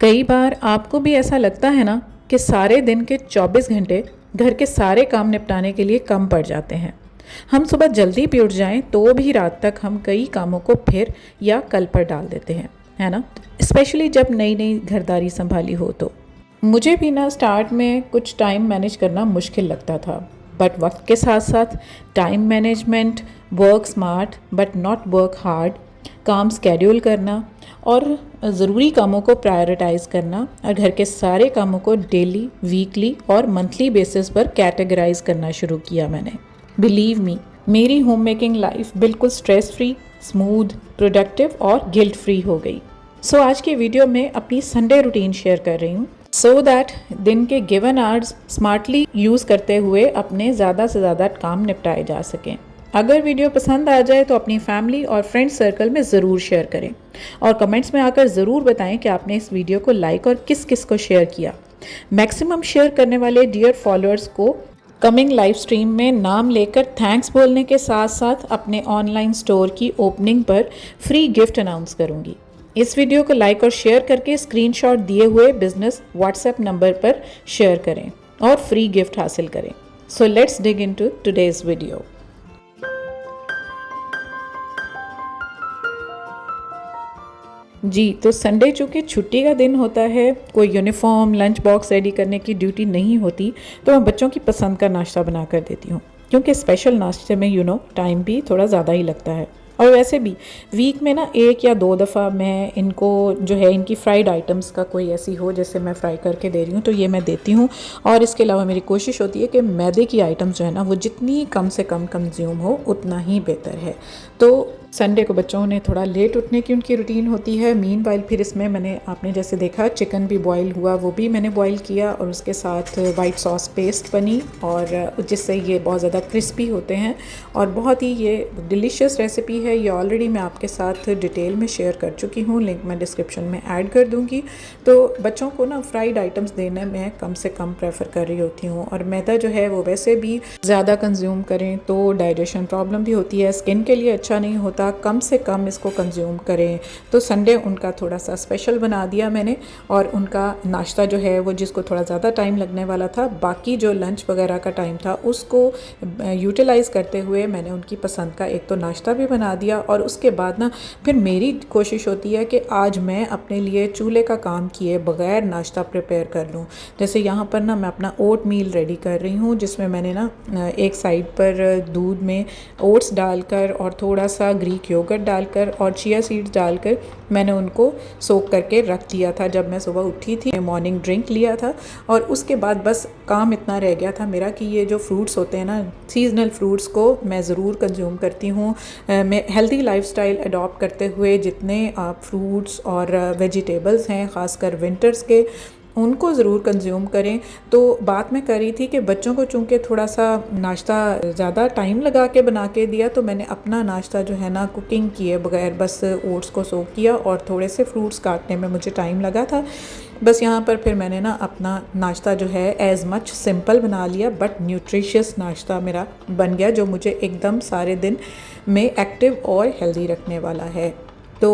कई बार आपको भी ऐसा लगता है ना कि सारे दिन के 24 घंटे घर के सारे काम निपटाने के लिए कम पड़ जाते हैं। हम सुबह जल्दी भी उठ जाएं तो भी रात तक हम कई कामों को फिर या कल पर डाल देते हैं, है ना। स्पेशली जब नई नई घरदारी संभाली हो तो मुझे भी ना स्टार्ट में कुछ टाइम मैनेज करना मुश्किल लगता था, बट वक्त के साथ साथ time management, work smart but not work hard, काम स्केड्यूल करना और ज़रूरी कामों को प्रायोरिटाइज़ करना और घर के सारे कामों को डेली, वीकली और मंथली बेसिस पर कैटेगराइज करना शुरू किया मैंने। बिलीव मी, मेरी होम मेकिंग लाइफ बिल्कुल स्ट्रेस फ्री, स्मूथ, प्रोडक्टिव और गिल्ट फ्री हो गई। सो आज की वीडियो में अपनी संडे रूटीन शेयर कर रही हूँ सो दैट दिन के गिवन आवर्स स्मार्टली यूज़ करते हुए अपने ज़्यादा से ज़्यादा काम निपटाए जा सकें। अगर वीडियो पसंद आ जाए तो अपनी फैमिली और फ्रेंड सर्कल में ज़रूर शेयर करें और कमेंट्स में आकर ज़रूर बताएं कि आपने इस वीडियो को लाइक और किस किस को शेयर किया। मैक्सिमम शेयर करने वाले डियर फॉलोअर्स को कमिंग लाइव स्ट्रीम में नाम लेकर थैंक्स बोलने के साथ साथ अपने ऑनलाइन स्टोर की ओपनिंग पर फ्री गिफ्ट अनाउंस करूंगी। इस वीडियो को लाइक और शेयर करके स्क्रीनशॉट दिए हुए बिजनेस व्हाट्सएप नंबर पर शेयर करें और फ्री गिफ्ट हासिल करें। So let's dig into today's video. जी, तो संडे चूँकि छुट्टी का दिन होता है, कोई यूनिफॉर्म लंच बॉक्स रेडी करने की ड्यूटी नहीं होती, तो मैं बच्चों की पसंद का नाश्ता बना कर देती हूँ, क्योंकि स्पेशल नाश्ते में टाइम भी थोड़ा ज़्यादा ही लगता है। और वैसे भी वीक में ना 1 या 2 दफ़ा मैं इनको जो है इनकी फ्राइड आइटम्स का कोई ऐसी हो जैसे मैं फ्राई करके दे रही हूँ तो ये मैं देती हूँ। और इसके अलावा मेरी कोशिश होती है कि मैदे की आइटम्स जो है ना वो जितनी कम से कम कंज्यूम हो उतना ही बेहतर है। तो संडे को बच्चों ने थोड़ा लेट उठने की उनकी रूटीन होती है। मीनवाइल फिर इसमें मैंने आपने जैसे देखा चिकन भी बॉईल हुआ, वो भी मैंने बॉईल किया और उसके साथ वाइट सॉस पेस्ट बनी और जिससे ये बहुत ज़्यादा क्रिस्पी होते हैं और बहुत ही ये डिलीशियस रेसिपी है। ये ऑलरेडी मैं आपके साथ डिटेल में शेयर कर चुकी हूँ, लिंक मैं डिस्क्रिप्शन में ऐड कर दूँगी। तो बच्चों को ना फ्राइड आइटम्स देने में कम से कम प्रेफर कर रही होती हूँ। और मैदा जो है वो वैसे भी ज़्यादा कंज्यूम करें तो डाइजेशन प्रॉब्लम भी होती है, स्किन के लिए अच्छा नहीं होता, कम से कम इसको कंज्यूम करें। तो संडे उनका थोड़ा सा स्पेशल बना दिया मैंने और उनका नाश्ता जो है वो जिसको थोड़ा ज़्यादा टाइम लगने वाला था, बाकी जो लंच वगैरह का टाइम था उसको यूटिलाइज़ करते हुए मैंने उनकी पसंद का एक तो नाश्ता भी बना दिया। और उसके बाद ना फिर मेरी कोशिश होती है कि आज मैं अपने लिए चूल्हे का काम किए बगैर नाश्ता प्रिपेयर कर लूँ। जैसे यहाँ पर ना मैं अपना ओट मील रेडी कर रही हूँ, जिसमें मैंने ना एक साइड पर दूध में ओट्स डालकर और थोड़ा सा ग्रीक योगर्ट डालकर और चिया सीड्स डालकर मैंने उनको सोक करके रख दिया था। जब मैं सुबह उठी थी मॉर्निंग ड्रिंक लिया था और उसके बाद बस काम इतना रह गया था मेरा कि ये जो फ्रूट्स होते हैं ना, सीजनल फ्रूट्स को मैं ज़रूर कंज्यूम करती हूँ। मैं हेल्दी लाइफस्टाइल अडॉप्ट करते हुए जितने आप फ्रूट्स और वेजिटेबल्स हैं ख़ासकर विंटर्स के, उनको ज़रूर कंज्यूम करें। तो बात मैं कर रही थी कि बच्चों को चूँकि थोड़ा सा नाश्ता ज़्यादा टाइम लगा के बना के दिया, तो मैंने अपना नाश्ता जो है ना कुकिंग किए बगैर बस ओट्स को सोक किया और थोड़े से फ्रूट्स काटने में मुझे टाइम लगा था। बस यहाँ पर फिर मैंने ना अपना नाश्ता जो है एज़ मच सिंपल बना लिया बट न्यूट्रिशियस नाश्ता मेरा बन गया, जो मुझे एकदम सारे दिन में एक्टिव और हेल्दी रखने वाला है। तो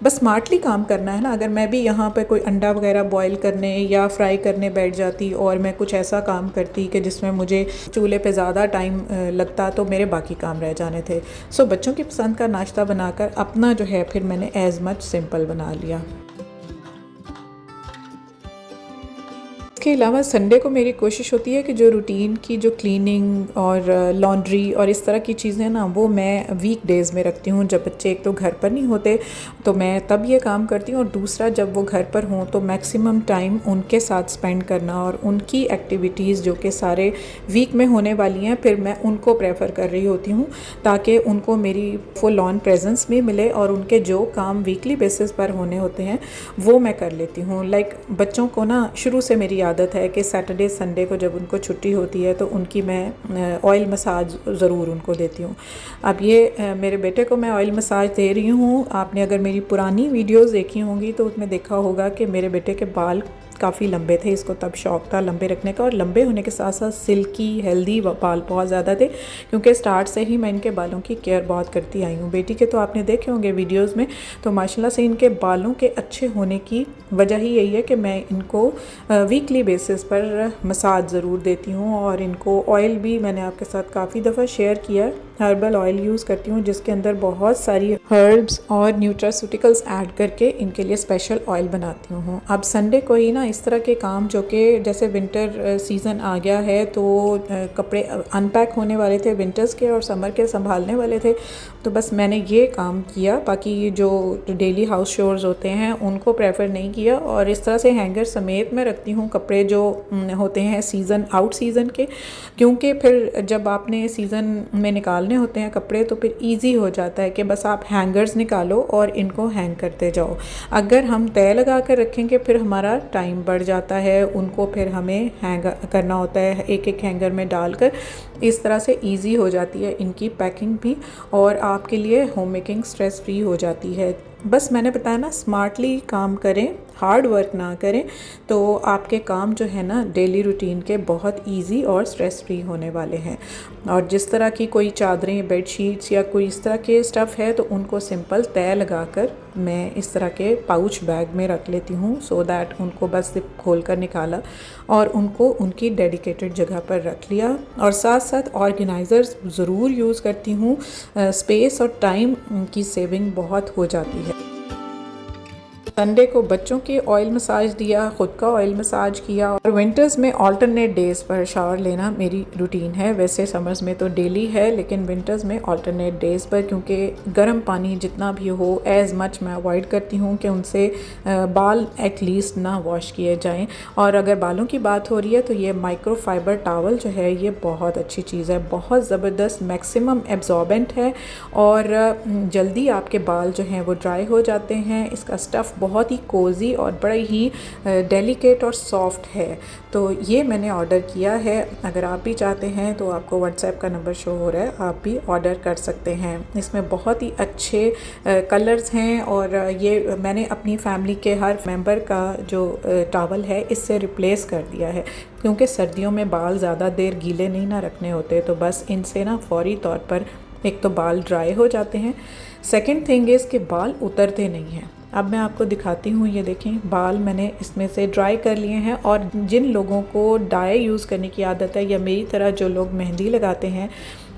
बस स्मार्टली काम करना है ना। अगर मैं भी यहाँ पर कोई अंडा वगैरह बॉईल करने या फ्राई करने बैठ जाती और मैं कुछ ऐसा काम करती कि जिसमें मुझे चूल्हे पे ज़्यादा टाइम लगता तो मेरे बाकी काम रह जाने थे। सो बच्चों की पसंद का नाश्ता बनाकर अपना जो है फिर मैंने एज़ मच सिंपल बना लिया। इसके अलावा संडे को मेरी कोशिश होती है कि जो रूटीन की जो क्लीनिंग और लॉन्ड्री और इस तरह की चीज़ें ना वो मैं वीक डेज़ में रखती हूँ। जब बच्चे एक तो घर पर नहीं होते तो मैं तब ये काम करती हूँ और दूसरा जब वो घर पर हों तो मैक्सिमम टाइम उनके साथ स्पेंड करना और उनकी एक्टिविटीज़ जो कि सारे वीक में होने वाली हैं फिर मैं उनको प्रेफर कर रही होती हूँ, ताकि उनको मेरी फुल ऑन प्रेजेंस भी मिले और उनके जो काम वीकली बेसिस पर होने होते हैं वो मैं कर लेती हूँ। लाइक बच्चों को ना शुरू से मेरी आदत है कि सैटरडे संडे को जब उनको छुट्टी होती है तो उनकी मैं ऑयल मसाज ज़रूर उनको देती हूँ। अब ये मेरे बेटे को मैं ऑयल मसाज दे रही हूँ। आपने अगर मेरी पुरानी वीडियोस देखी होंगी तो उसमें देखा होगा कि मेरे बेटे के बाल काफ़ी लंबे थे, इसको तब शौक था लंबे रखने का, और लंबे होने के साथ साथ सिल्की हेल्दी बाल बहुत ज़्यादा थे, क्योंकि स्टार्ट से ही मैं इनके बालों की केयर बहुत करती आई हूँ। बेटी के तो आपने देखे होंगे वीडियोज़ में, तो माशाल्लाह से इनके बालों के अच्छे होने की वजह ही यही है कि मैं इनको वीकली बेसिस पर मसाज ज़रूर देती हूँ, और इनको ऑयल भी मैंने आपके साथ काफ़ी दफ़ा शेयर किया है, हर्बल ऑयल यूज़ करती हूँ जिसके अंदर बहुत सारी हर्ब्स और न्यूट्रास्यूटिकल्स ऐड करके इनके लिए स्पेशल ऑयल बनाती हूँ। अब संडे को ही ना इस तरह के काम, जो कि जैसे विंटर सीज़न आ गया है तो कपड़े अनपैक होने वाले थे विंटर्स के और समर के संभालने वाले थे, तो बस मैंने ये काम किया। बाकी जो डेली हाउस शोर्स होते हैं उनको प्रेफर नहीं किया, और इस तरह से हैंगर समेत मैं रखती हूँ कपड़े जो होते हैं सीज़न आउट सीज़न के, क्योंकि फिर जब आपने सीज़न में निकालने होते हैं कपड़े तो फिर इजी हो जाता है कि बस आप हैंगर्स निकालो और इनको हैंग करते जाओ। अगर हम तय लगा कर रखेंगे फिर हमारा टाइम बढ़ जाता है, उनको फिर हमें हैंग करना होता है एक एक हैंगर में डालकर। इस तरह से इजी हो जाती है इनकी पैकिंग भी, और आपके लिए होम मेकिंग स्ट्रेस फ्री हो जाती है। बस मैंने बताया ना, स्मार्टली काम करें, हार्ड वर्क ना करें, तो आपके काम जो है ना डेली रूटीन के बहुत इजी और स्ट्रेस फ्री होने वाले हैं। और जिस तरह की कोई चादरें, बेडशीट्स या कोई इस तरह के स्टफ़ है तो उनको सिंपल तय लगाकर मैं इस तरह के पाउच बैग में रख लेती हूँ, सो दैट उनको बस जिप खोल कर निकाला और उनको उनकी डेडिकेटेड जगह पर रख लिया। और साथ साथ ऑर्गेनाइज़र्स ज़रूर यूज़ करती हूँ, स्पेस और टाइम की सेविंग बहुत हो जाती है। संडे को बच्चों के ऑयल मसाज दिया, ख़ुद का ऑयल मसाज किया, और विंटर्स में अल्टरनेट डेज़ पर शावर लेना मेरी रूटीन है। वैसे समर्स में तो डेली है, लेकिन विंटर्स में अल्टरनेट डेज़ पर, क्योंकि गर्म पानी जितना भी हो एज़ मच मैं अवॉइड करती हूँ कि उनसे बाल एटलीस्ट ना वॉश किए जाएं। और अगर बालों की बात हो रही है तो ये माइक्रोफाइबर टावल जो है ये बहुत अच्छी चीज़ है, बहुत ज़बरदस्त, मैक्सिमम एब्जॉर्बेंट है और जल्दी आपके बाल जो हैं वो ड्राई हो जाते हैं। इसका स्टफ़ बहुत ही कोज़ी और बड़ा ही डेलिकेट और सॉफ्ट है, तो ये मैंने ऑर्डर किया है। अगर आप भी चाहते हैं तो आपको व्हाट्सएप का नंबर शो हो रहा है, आप भी ऑर्डर कर सकते हैं। इसमें बहुत ही अच्छे कलर्स हैं, और ये मैंने अपनी फैमिली के हर मेंबर का जो टॉवल है इससे रिप्लेस कर दिया है, क्योंकि सर्दियों में बाल ज़्यादा देर गीले नहीं ना रखने होते, तो बस इनसे ना फौरी तौर पर एक तो बाल ड्राई हो जाते हैं, सेकंड थिंग इज़ कि बाल उतरते नहीं हैं। अब मैं आपको दिखाती हूँ, ये देखें बाल मैंने इसमें से ड्राई कर लिए हैं। और जिन लोगों को डाई यूज़ करने की आदत है, या मेरी तरह जो लोग मेहंदी लगाते हैं,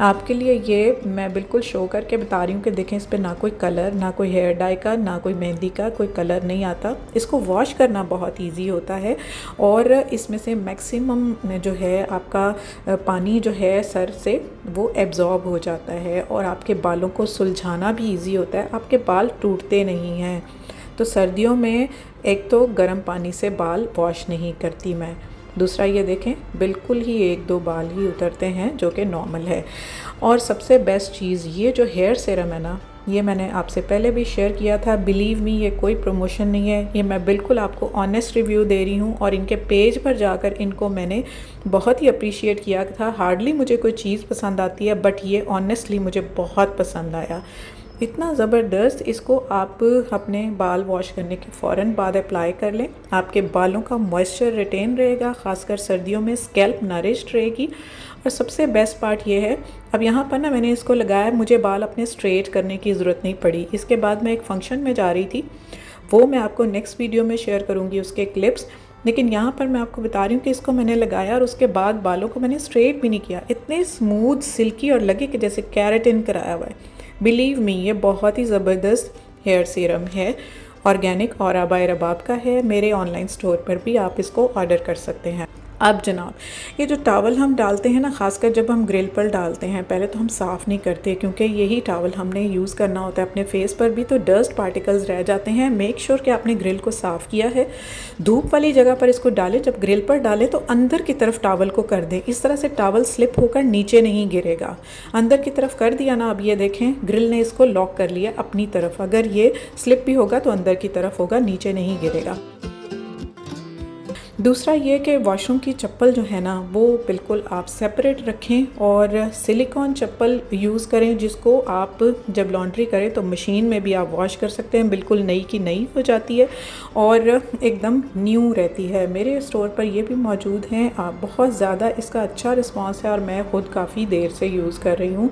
आपके लिए ये मैं बिल्कुल शो करके बता रही हूँ कि देखें इस पर ना कोई कलर, ना कोई हेयर डाई का, ना कोई मेहंदी का कोई कलर नहीं आता। इसको वॉश करना बहुत इजी होता है, और इसमें से मैक्सिमम जो है आपका पानी जो है सर से वो एब्जॉर्ब हो जाता है, और आपके बालों को सुलझाना भी इजी होता है, आपके बाल टूटते नहीं हैं। तो सर्दियों में एक तो गर्म पानी से बाल वॉश नहीं करती मैं, दूसरा ये देखें बिल्कुल ही एक दो बाल ही उतरते हैं जो कि नॉर्मल है। और सबसे बेस्ट चीज़ ये जो हेयर सीरम है ना, ये मैंने आपसे पहले भी शेयर किया था, बिलीव मी ये कोई प्रमोशन नहीं है, ये मैं बिल्कुल आपको ऑनेस्ट रिव्यू दे रही हूँ। और इनके पेज पर जाकर इनको मैंने बहुत ही अप्रिशिएट किया था। हार्डली मुझे कोई चीज़ पसंद आती है, बट ये ऑनेस्टली मुझे बहुत पसंद आया, इतना ज़बरदस्त। इसको आप अपने बाल वॉश करने के फ़ौरन बाद अप्लाई कर लें, आपके बालों का मॉइस्चर रिटेन रहेगा, ख़ासकर सर्दियों में स्कैल्प नरिश्ड रहेगी। और सबसे बेस्ट पार्ट ये है, अब यहाँ पर ना मैंने इसको लगाया, मुझे बाल अपने स्ट्रेट करने की ज़रूरत नहीं पड़ी। इसके बाद मैं एक फ़ंक्शन में जा रही थी, वो मैं आपको नेक्स्ट वीडियो में शेयर करूँगी उसके क्लिप्स, लेकिन यहाँ पर मैं आपको बता रही हूँ कि इसको मैंने लगाया और उसके बाद बालों को मैंने स्ट्रेट भी नहीं किया, इतने स्मूथ, सिल्की और लगे कि जैसे केराटिन कराया हुआ है। बिलीव मी ये बहुत ही ज़बरदस्त हेयर सीरम है, ऑर्गेनिक और बाय रबाब का है। मेरे ऑनलाइन स्टोर पर भी आप इसको ऑर्डर कर सकते हैं। अब जनाब, ये जो टॉवल हम डालते हैं ना, ख़ासकर जब हम ग्रिल पर डालते हैं, पहले तो हम साफ़ नहीं करते, क्योंकि यही टॉवल हमने यूज़ करना होता है अपने फेस पर भी, तो डस्ट पार्टिकल्स रह जाते हैं। मेक श्योर कि आपने ग्रिल को साफ़ किया है। धूप वाली जगह पर इसको डालें, जब ग्रिल पर डालें तो अंदर की तरफ टॉवल को कर दें, इस तरह से टॉवल स्लिप होकर नीचे नहीं गिरेगा। अंदर की तरफ कर दिया ना, अब ये देखें ग्रिल ने इसको लॉक कर लिया अपनी तरफ, अगर ये स्लिप भी होगा तो अंदर की तरफ होगा, नीचे नहीं गिरेगा। दूसरा ये कि वॉशरूम की चप्पल जो है ना वो बिल्कुल आप सेपरेट रखें और सिलिकॉन चप्पल यूज़ करें, जिसको आप जब लॉन्ड्री करें तो मशीन में भी आप वॉश कर सकते हैं, बिल्कुल नई की नई हो जाती है और एकदम न्यू रहती है। मेरे स्टोर पर ये भी मौजूद हैं। बहुत ज़्यादा इसका अच्छा रिस्पांस है और मैं ख़ुद काफ़ी देर से यूज़ कर रही हूँ।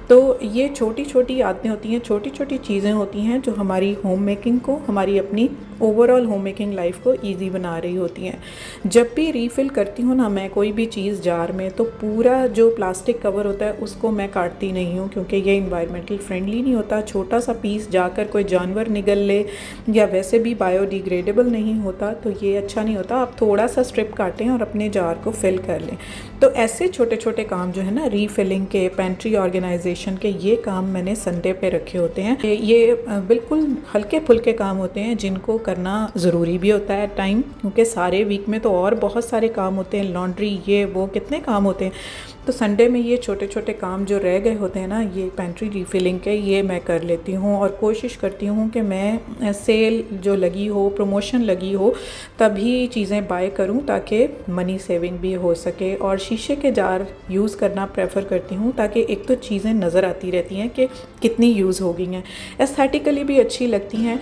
तो ये छोटी छोटी आदतें होती हैं, छोटी छोटी चीज़ें होती हैं जो हमारी होम मेकिंग को, हमारी अपनी ओवरऑल होम मेकिंग लाइफ को ईजी बना रही होती हैं। जब भी रीफ़िल करती हूँ ना मैं कोई भी चीज़ जार में, तो पूरा जो प्लास्टिक कवर होता है उसको मैं काटती नहीं हूँ, क्योंकि ये इन्वायरमेंटल फ्रेंडली नहीं होता। छोटा सा पीस जाकर कोई जानवर निगल ले या वैसे भी बायोडिग्रेडेबल नहीं होता, तो ये अच्छा नहीं होता। आप थोड़ा सा स्ट्रिप काटें और अपने जार को फिल कर लें। तो ऐसे छोटे छोटे काम जो है ना, रीफिलिंग के, पेंट्री ऑर्गेनाइजेशन के, ये काम मैंने संडे पे रखे होते हैं। ये बिल्कुल हल्के फुल्के काम होते हैं जिनको करना ज़रूरी भी होता है टाइम, क्योंकि सारे वीक में तो और बहुत सारे काम होते हैं, लॉन्ड्री, ये वो, कितने काम होते हैं। तो संडे में ये छोटे छोटे काम जो रह गए होते हैं ना, ये पेंट्री रीफिलिंग के, ये मैं कर लेती हूँ और कोशिश करती हूँ कि मैं सेल जो लगी हो, प्रमोशन लगी हो, तभी चीज़ें बाय करूँ ताकि मनी सेविंग भी हो सके। और शीशे के जार यूज़ करना प्रेफर करती हूँ, ताकि एक तो चीज़ें नज़र आती रहती हैं कि कितनी यूज़ हो गई हैं, एस्थेटिकली भी अच्छी लगती हैं।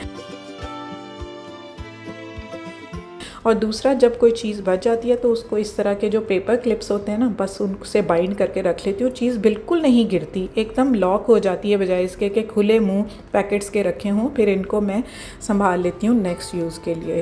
और दूसरा, जब कोई चीज़ बच जाती है तो उसको इस तरह के जो पेपर क्लिप्स होते हैं ना, बस उनसे बाइंड करके रख लेती हूँ। चीज़ बिल्कुल नहीं गिरती, एकदम लॉक हो जाती है, बजाय इसके कि खुले मुंह पैकेट्स के रखे हों। फिर इनको मैं संभाल लेती हूँ नेक्स्ट यूज़ के लिए।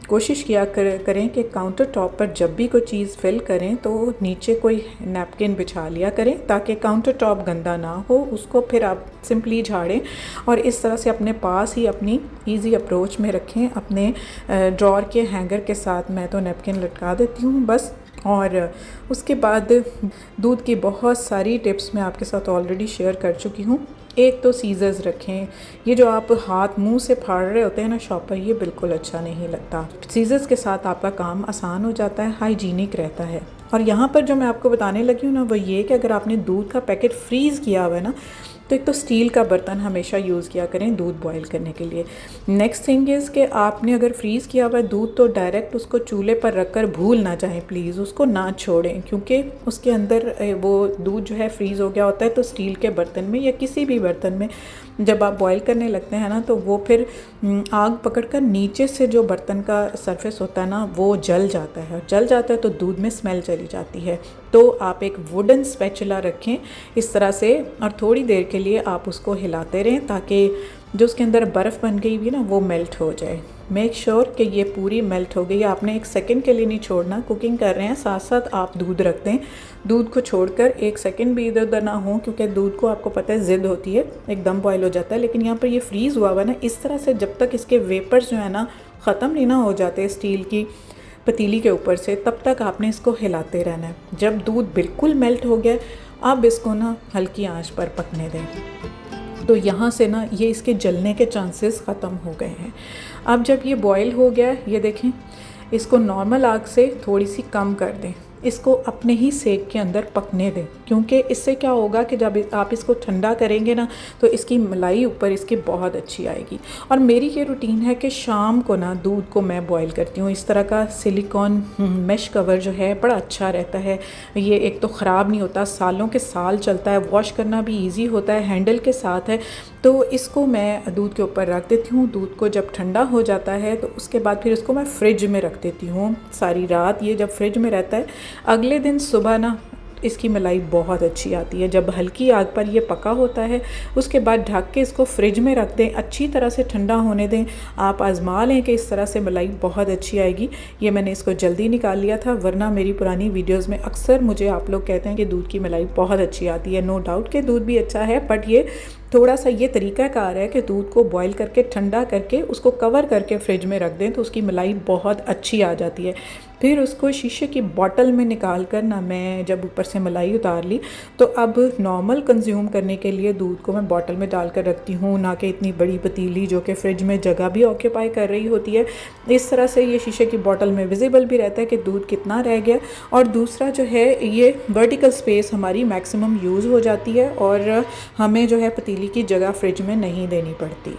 कोशिश किया करें कि काउंटर टॉप पर जब भी कोई चीज़ फिल करें तो नीचे कोई नैपकिन बिछा लिया करें, ताकि काउंटर टॉप गंदा ना हो। उसको फिर आप सिंपली झाड़ें और इस तरह से अपने पास ही अपनी इजी अप्रोच में रखें। अपने ड्रॉर के हैंगर के साथ मैं तो नैपकिन लटका देती हूँ बस। और उसके बाद दूध की बहुत सारी टिप्स मैं आपके साथ ऑलरेडी शेयर कर चुकी हूँ। एक तो सीजर्स रखें, ये जो आप हाथ मुंह से फाड़ रहे होते हैं ना शॉपर, ये बिल्कुल अच्छा नहीं लगता। सीजर्स के साथ आपका काम आसान हो जाता है, हाइजीनिक रहता है। और यहाँ पर जो मैं आपको बताने लगी हूँ ना, वो ये कि अगर आपने दूध का पैकेट फ्रीज़ किया हुआ है ना, तो एक तो स्टील का बर्तन हमेशा यूज़ किया करें दूध बॉईल करने के लिए। नेक्स्ट थिंग इज़ कि आपने अगर फ्रीज़ किया हुआ दूध, तो डायरेक्ट उसको चूल्हे पर रखकर भूल ना जाएं, प्लीज़ उसको ना छोड़ें, क्योंकि उसके अंदर वो दूध जो है फ्रीज़ हो गया होता है। तो स्टील के बर्तन में या किसी भी बर्तन में जब आप बॉईल करने लगते हैं ना, तो वो फिर आग पकड़कर नीचे से जो बर्तन का सरफेस होता है ना, वो जल जाता है। जल जाता है तो दूध में स्मेल चली जाती है। तो आप एक वुडन स्पैचुला रखें इस तरह से, और थोड़ी देर के लिए आप उसको हिलाते रहें, ताकि जो उसके अंदर बर्फ़ बन गई भी ना, वो मेल्ट हो जाए। मेक श्योर कि ये पूरी मेल्ट हो गई। आपने एक सेकंड के लिए नहीं छोड़ना। कुकिंग कर रहे हैं साथ साथ आप दूध रख दें, दूध को छोड़कर एक सेकंड भी इधर उधर ना हो, क्योंकि दूध को आपको पता है ज़िद होती है, एकदम बॉयल हो जाता है। लेकिन यहाँ पर ये फ्रीज़ हुआ हुआ ना, इस तरह से जब तक इसके वेपर्स जो है ना ख़त्म नहीं ना हो जाते स्टील की पतीली के ऊपर से, तब तक आपने इसको हिलाते रहना है। जब दूध बिल्कुल मेल्ट हो गया, अब इसको ना हल्की आंच पर पकने दें। तो यहाँ से ना ये इसके जलने के चांसेस ख़त्म हो गए हैं। अब जब ये बॉयल हो गया, ये देखें, इसको नॉर्मल आग से थोड़ी सी कम कर दें, इसको अपने ही सेक के अंदर पकने दें, क्योंकि इससे क्या होगा कि जब आप इसको ठंडा करेंगे ना, तो इसकी मलाई ऊपर इसकी बहुत अच्छी आएगी। और मेरी ये रूटीन है कि शाम को ना दूध को मैं बॉईल करती हूँ। इस तरह का सिलिकॉन मेश कवर जो है बड़ा अच्छा रहता है। ये एक तो ख़राब नहीं होता, सालों के साल चलता है, वॉश करना भी ईजी होता है, हैंडल के साथ है। तो इसको मैं दूध के ऊपर रख देती हूँ। दूध को जब ठंडा हो जाता है तो उसके बाद फिर इसको मैं फ्रिज में रख देती हूँ सारी रात। ये जब फ्रिज में रहता है, अगले दिन सुबह ना इसकी मलाई बहुत अच्छी आती है। जब हल्की आग पर ये पका होता है, उसके बाद ढक के इसको फ्रिज में रख दें, अच्छी तरह से ठंडा होने दें। आप आज़मा लें कि इस तरह से मलाई बहुत अच्छी आएगी। ये मैंने इसको जल्दी निकाल लिया था, वरना मेरी पुरानी वीडियोज़ में अक्सर मुझे आप लोग कहते हैं कि दूध की मलाई बहुत अच्छी आती है। नो डाउट कि दूध भी अच्छा है, बट ये थोड़ा सा ये तरीक़ाकार है कि दूध को बॉईल करके ठंडा करके उसको कवर करके फ्रिज में रख दें, तो उसकी मलाई बहुत अच्छी आ जाती है। फिर उसको शीशे की बॉटल में निकाल कर ना, मैं जब ऊपर से मलाई उतार ली, तो अब नॉर्मल कंज्यूम करने के लिए दूध को मैं बॉटल में डाल कर रखती हूँ, ना कि इतनी बड़ी पतीली जो कि फ्रिज में जगह भी ऑक्यूपाई कर रही होती है। इस तरह से ये शीशे की बॉटल में विजिबल भी रहता है कि दूध कितना रह गया। और दूसरा जो है, ये वर्टिकल स्पेस हमारी मैक्सिमम यूज़ हो जाती है और हमें जो है पतीली की जगह फ्रिज में नहीं देनी पड़ती।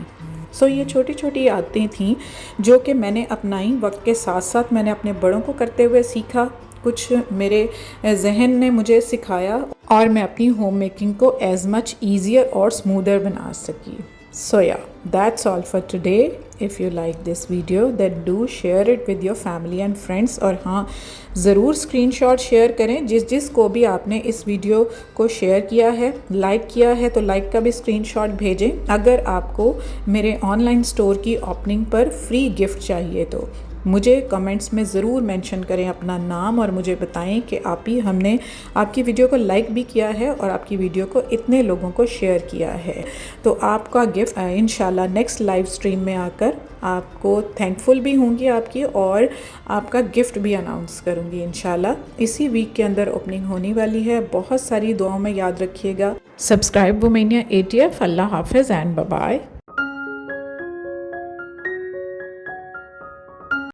सो ये छोटी छोटी आदतें थीं जो कि मैंने अपनाई, वक्त के साथ साथ मैंने अपने बड़ों को करते हुए सीखा, कुछ मेरे जहन ने मुझे सिखाया और मैं अपनी होम मेकिंग को एज मच ईजियर और स्मूदर बना सकी। So yeah, that's all for today. If you like this video, then do share it with your family and friends. और हाँ, ज़रूर स्क्रीनशॉट शेयर करें जिस को भी आपने इस वीडियो को शेयर किया है, लाइक किया है तो लाइक का भी स्क्रीनशॉट भेजें। अगर आपको मेरे ऑनलाइन स्टोर की ओपनिंग पर फ्री गिफ्ट चाहिए तो मुझे कमेंट्स में ज़रूर मेंशन करें अपना नाम और मुझे बताएं कि आप ही हमने आपकी वीडियो को लाइक भी किया है और आपकी वीडियो को इतने लोगों को शेयर किया है। तो आपका गिफ्ट इंशाल्लाह नेक्स्ट लाइव स्ट्रीम में आकर आपको थैंकफुल भी होंगी आपकी, और आपका गिफ्ट भी अनाउंस करूँगी इंशाल्लाह। इसी वीक के अंदर ओपनिंग होने वाली है। बहुत सारी दुआओं में याद रखिएगा। Subscribe वुमेनिया ATF। अल्लाह हाफिज़ एंड बाय बाय।